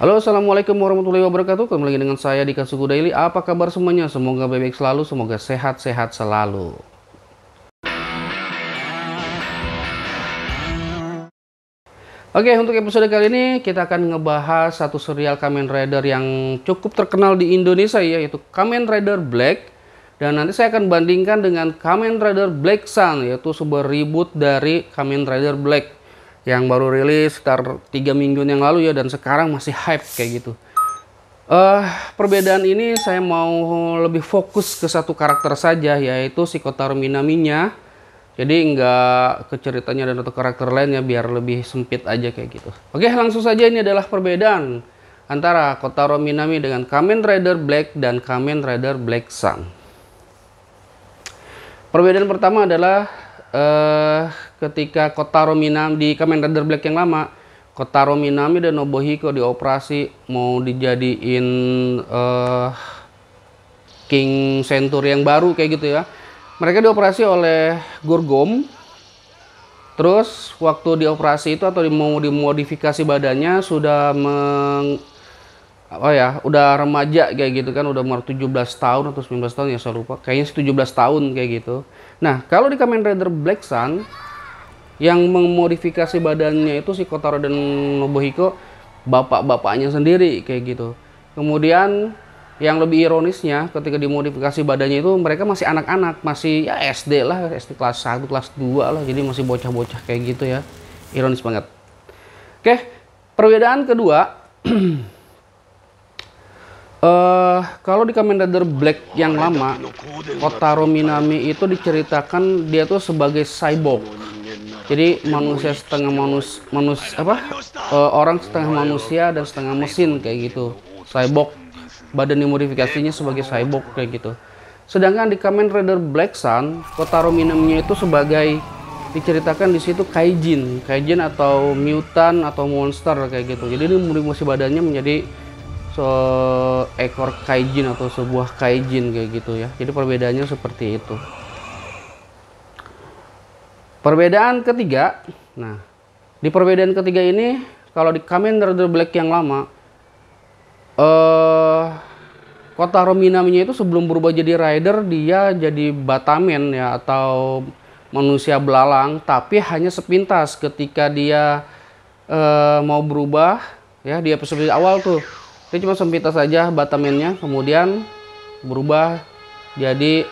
Halo, assalamualaikum warahmatullahi wabarakatuh. Kembali lagi dengan saya di Kasuku Daily. Apa kabar semuanya? Semoga baik-baik selalu, semoga sehat-sehat selalu. Oke, untuk episode kali ini kita akan ngebahas satu serial Kamen Rider yang cukup terkenal di Indonesia, yaitu Kamen Rider Black. Dan nanti saya akan bandingkan dengan Kamen Rider Black Sun, yaitu sebuah reboot dari Kamen Rider Black yang baru rilis sekitar 3 minggu yang lalu ya, dan sekarang masih hype kayak gitu. Perbedaan ini saya mau lebih fokus ke satu karakter saja, yaitu si Kotaro Minaminya. Jadi nggak ke ceritanya dan atau karakter lainnya, biar lebih sempit aja kayak gitu. Oke, langsung saja. Ini adalah perbedaan antara Kotaro Minami dengan Kamen Rider Black dan Kamen Rider Black Sun. Perbedaan pertama adalah ketika Kotaro Minami di Kamen Rider Black yang lama, Kotaro Minami dan Nobuhiko dioperasi mau dijadiin King Century yang baru kayak gitu ya. Mereka dioperasi oleh Gurgom. Terus waktu dioperasi itu atau mau dimodifikasi badannya sudah udah remaja kayak gitu kan, udah umur 17 tahun atau 19 tahun ya, saya lupa. Kayaknya 17 tahun kayak gitu. Nah, kalau di Kamen Rider Black Sun yang memodifikasi badannya itu si Kotaro dan Nobuhiko bapak-bapaknya sendiri kayak gitu. Kemudian yang lebih ironisnya, ketika dimodifikasi badannya itu mereka masih anak-anak, masih ya SD lah, SD kelas 1, kelas 2 lah, jadi masih bocah-bocah kayak gitu ya. Ironis banget. Oke, perbedaan kedua, kalau di Kamen Rider Black yang lama, Kotaro Minami itu diceritakan dia tuh sebagai cyborg. Jadi manusia setengah orang setengah manusia dan setengah mesin kayak gitu. Cyborg. Badan dimodifikasinya sebagai cyborg kayak gitu. Sedangkan di Kamen Rider Black Sun, Kotaro Minaminya itu sebagai diceritakan di situ kaijin atau mutant atau monster kayak gitu. Jadi ini modifikasi badannya menjadi seekor kaijin atau sebuah kaijin kayak gitu ya. Jadi perbedaannya seperti itu. Perbedaan ketiga, nah di perbedaan ketiga ini, kalau di Kamen Rider Black yang lama, Kotaro Minaminya itu sebelum berubah jadi rider dia jadi Batamen ya, atau manusia belalang, tapi hanya sepintas ketika dia mau berubah ya, di episode awal tuh dia cuma sepintas saja Batamennya, kemudian berubah jadi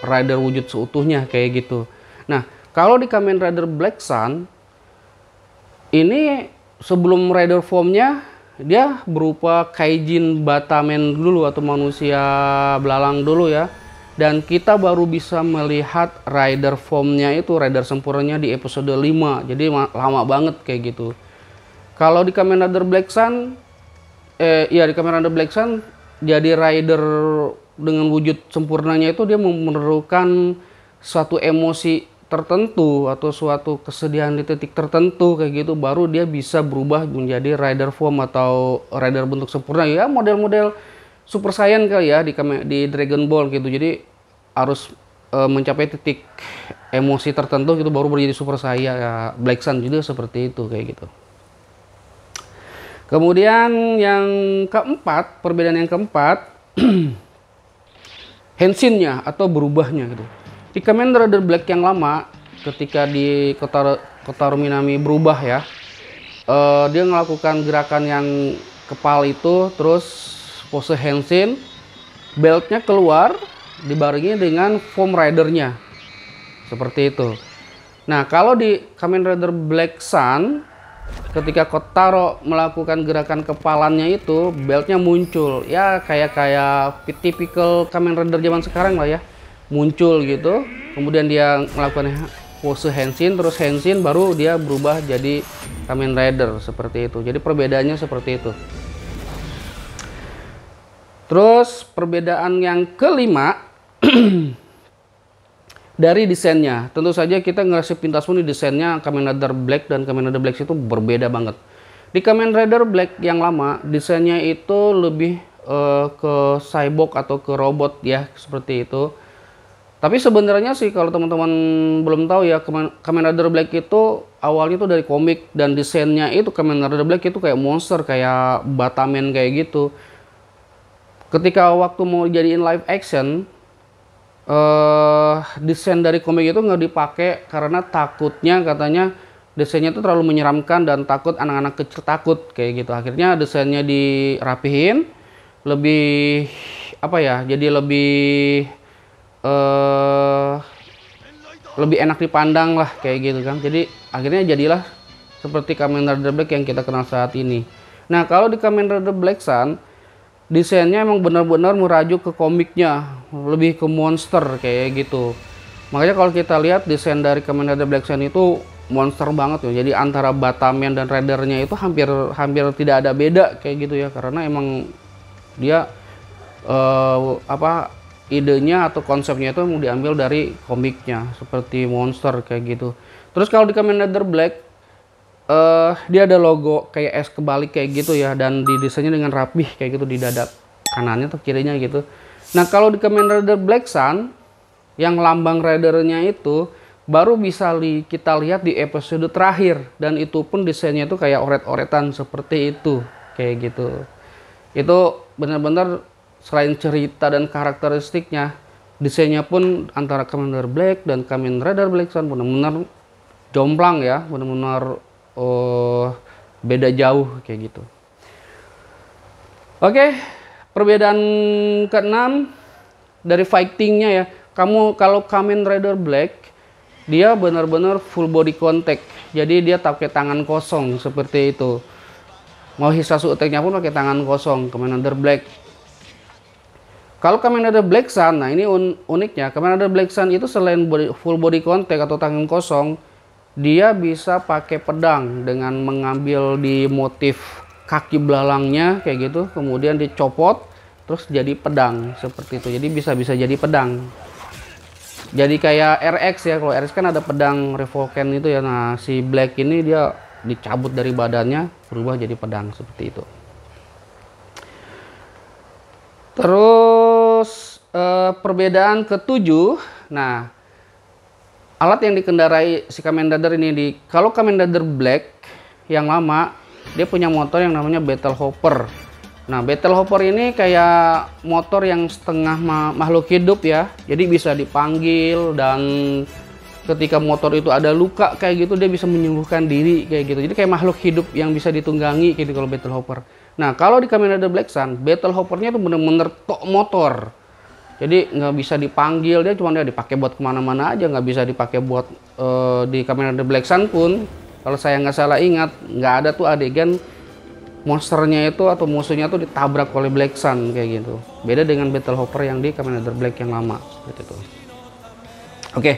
rider wujud seutuhnya kayak gitu. Nah, kalau di Kamen Rider Black Sun ini sebelum rider formnya dia berupa kaijin Batamen dulu atau manusia belalang dulu ya, dan kita baru bisa melihat rider formnya itu, rider sempurnanya di episode 5. Jadi lama banget kayak gitu. Kalau di Kamen Rider Black Sun di Kamen Rider Black Sun jadi rider dengan wujud sempurnanya itu dia memerlukan suatu emosi tertentu atau suatu kesedihan di titik tertentu kayak gitu, baru dia bisa berubah menjadi rider form atau rider bentuk sempurna ya, model-model Super Saiyan kali ya di Dragon Ball gitu. Jadi harus mencapai titik emosi tertentu gitu baru menjadi Super Saiyan ya. Black Sun juga seperti itu kayak gitu. Kemudian yang keempat, perbedaan yang keempat henshinnya atau berubahnya gitu. Di Kamen Rider Black yang lama, ketika di Kotaro Minami berubah ya, dia melakukan gerakan yang kepal itu, terus pose henshin, beltnya keluar, dibarengi dengan form ridernya, seperti itu. Nah, kalau di Kamen Rider Black Sun, ketika Kotaro melakukan gerakan kepalannya itu, beltnya muncul, ya kayak tipikal Kamen Rider zaman sekarang lah ya. Muncul gitu, kemudian dia melakukan pose henshin, terus henshin baru dia berubah jadi Kamen Rider seperti itu. Jadi perbedaannya seperti itu. Terus perbedaan yang kelima dari desainnya. Tentu saja kita ngerasa pintas pun di desainnya Kamen Rider Black dan Kamen Rider Black itu berbeda banget. Di Kamen Rider Black yang lama desainnya itu lebih ke cyborg atau ke robot ya, seperti itu. Tapi sebenarnya sih kalau teman-teman belum tahu ya, Kamen Rider Black itu awalnya tuh dari komik, dan desainnya itu Kamen Rider Black itu kayak monster, kayak Batman kayak gitu. Ketika waktu mau jadiin live action, desain dari komik itu nggak dipakai karena takutnya, katanya desainnya itu terlalu menyeramkan dan takut anak-anak kecil takut kayak gitu. Akhirnya desainnya dirapihin, lebih apa ya, jadi lebih enak dipandang lah kayak gitu kan. Jadi akhirnya jadilah seperti Kamen Rider Black yang kita kenal saat ini. Nah, kalau di Kamen Rider Black Sun, desainnya emang benar-benar merajuk ke komiknya, lebih ke monster kayak gitu. Makanya kalau kita lihat desain dari Kamen Rider Black Sun itu monster banget ya. Jadi antara Batman dan Ridernya itu hampir tidak ada beda kayak gitu ya, karena emang dia idenya atau konsepnya itu mau diambil dari komiknya seperti monster kayak gitu. Terus kalau di Kamen Rider Black, dia ada logo kayak S kebalik kayak gitu ya, dan didesainnya dengan rapih kayak gitu di dada kanannya atau kirinya gitu. Nah, kalau di Kamen Rider Black Sun yang lambang ridernya itu baru bisa kita lihat di episode terakhir, dan itu pun desainnya itu kayak oret-oretan seperti itu kayak gitu. Itu benar-benar selain cerita dan karakteristiknya, desainnya pun antara Kamen Rider Black dan Kamen Rider Black Sun benar-benar jomplang ya, benar-benar beda jauh kayak gitu. Oke, perbedaan keenam dari fightingnya ya. Kalau Kamen Rider Black, dia benar-benar full body contact, jadi dia pakai tangan kosong seperti itu. Mau Hisasu attack-nya pun pakai tangan kosong, Kamen Rider Black. Kalau Kamen Rider Black Sun, nah ini uniknya, Kamen Rider Black Sun itu selain full body contact atau tangan kosong, dia bisa pakai pedang dengan mengambil di motif kaki belalangnya kayak gitu, kemudian dicopot, terus jadi pedang seperti itu. Jadi bisa jadi pedang. Jadi kayak RX ya, kalau RX kan ada pedang Revolcan itu ya. Nah, si Black ini dia dicabut dari badannya, berubah jadi pedang seperti itu. Terus perbedaan ketujuh, nah alat yang dikendarai si Kamen Rider ini kalau Kamen Rider Black yang lama, dia punya motor yang namanya Battle Hopper. Nah, Battle Hopper ini kayak motor yang setengah makhluk hidup ya, jadi bisa dipanggil, dan ketika motor itu ada luka kayak gitu dia bisa menyembuhkan diri kayak gitu. Jadi kayak makhluk hidup yang bisa ditunggangi gitu kalau Battle Hopper. Nah, kalau di Kamen Rider Black Sun, Battle Hoppernya itu bener-bener tok motor. Jadi nggak bisa dipanggil, dia cuma dia dipakai buat kemana-mana aja, nggak bisa dipakai buat di Kamen Rider Black Sun pun. Kalau saya nggak salah ingat, nggak ada tuh adegan monsternya itu atau musuhnya tuh ditabrak oleh Black Sun kayak gitu. Beda dengan Battle Hopper yang di Kamen Rider Black yang lama seperti itu. Oke.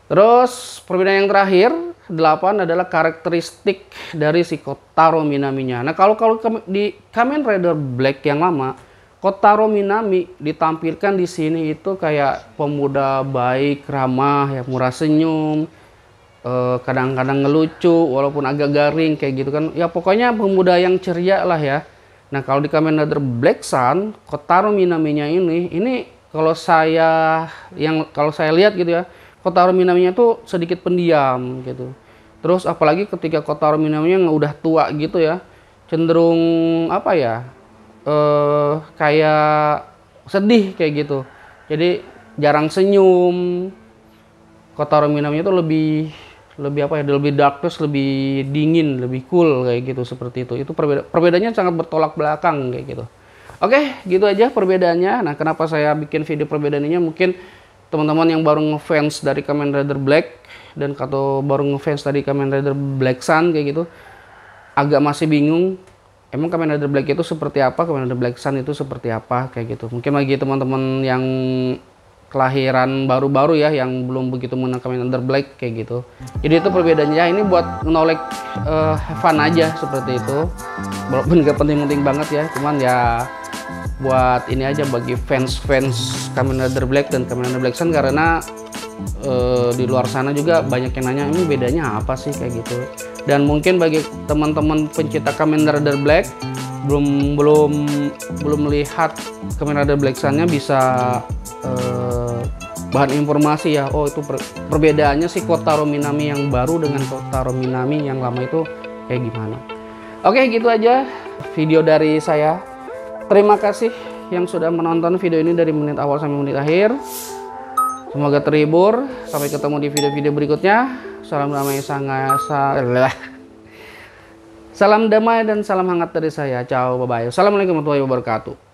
Terus perbedaan yang terakhir 8 adalah karakteristik dari si Kotaro Minaminya. Nah, kalau di Kamen Rider Black yang lama, Kotaro Minami ditampilkan di sini itu kayak pemuda baik, ramah, ya, murah senyum, kadang-kadang ngelucu walaupun agak garing kayak gitu kan. Ya pokoknya pemuda yang ceria lah ya. Nah, kalau di Kamen Rider Black Sun, Kotaro Minaminya ini kalau saya lihat gitu ya, Kotaro Minaminya tuh sedikit pendiam gitu. Terus apalagi ketika Kotaro Minaminya udah tua gitu ya, cenderung apa ya, kayak sedih kayak gitu. Jadi jarang senyum. Kotaro Minaminya tuh lebih apa ya, lebih dark, terus lebih dingin, lebih cool kayak gitu seperti itu. Itu perbedaannya sangat bertolak belakang kayak gitu. Oke, gitu aja perbedaannya. Nah, kenapa saya bikin video perbedaan ini? Mungkin teman-teman yang baru ngefans dari Kamen Rider Black atau baru ngefans dari Kamen Rider Black Sun kayak gitu, agak masih bingung emang Kamen Rider Black itu seperti apa, Kamen Rider Black Sun itu seperti apa kayak gitu. Mungkin bagi teman-teman yang kelahiran baru-baru ya, yang belum begitu mengenal Kamen Rider Black kayak gitu. Jadi itu perbedaannya. Ini buat knowledge fun aja seperti itu. Walaupun gak penting-penting banget ya, cuman ya buat ini aja bagi fans Kamen Rider Black dan Kamen Rider Black Sun, karena di luar sana juga banyak yang nanya ini bedanya apa sih kayak gitu. Dan mungkin bagi teman-teman pencinta Kamen Rider Black belum melihat Kamen Rider Black Sun-nya, bisa bahan informasi ya. Oh, itu perbedaannya si Kotaro Minami yang baru dengan Kotaro Minami yang lama itu kayak gimana. Oke, gitu aja video dari saya. Terima kasih yang sudah menonton video ini dari menit awal sampai menit akhir. Semoga terhibur. Sampai ketemu di video-video berikutnya. Salam damai salam damai dan salam hangat dari saya. Ciao, bye bye. Assalamualaikum warahmatullahi wabarakatuh.